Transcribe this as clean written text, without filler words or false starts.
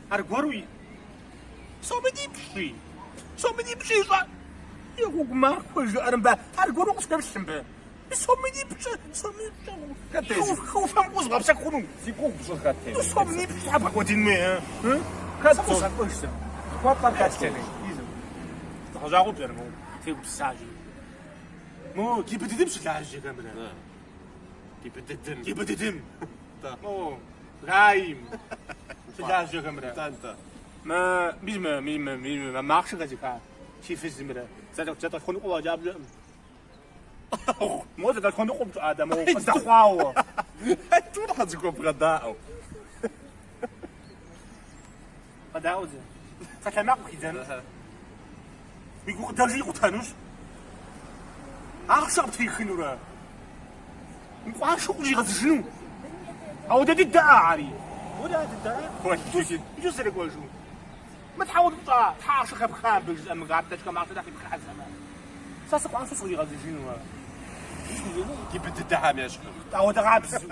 Arguarui. Só me dipsi. Só me dipsi já. Eu vou comer coisa aramba. Arguaro que escreve sempre. Só me dipsi. Só me dipsi. Cadê? Eu faço coisa para sacar com. Ficou com os gatos. Só me dipsi. Ah, para continuar. Cadê? Só coisa. Qual parte que é? Já vou ver, meu. Tem mensagem. Mo, que pedido para chegar a câmera. Que pedido. Tá. Mo, gaim. chegar a câmera. Tanta. ما ميزما ما عرفتش غادي كاع شي في الزمره زاد تكون قوا جاب مو زاد تكون قوا ادم وصدقوا Tu não has comprado. هذا عاود فكما كيدان يقول درجي قتانوش عرفت شرب تيخنو راه نقوا شو جي غادي شنو عاود هادي الدعاء عاري ولا هادي الدعاء واش جوج لك واجو ما تحاول تحاش خاب خابز ام غاداش كما عرفت داخل بخاز زعما صاصك عارف صغير غادي شنو Que pedido da minha. عاود غابز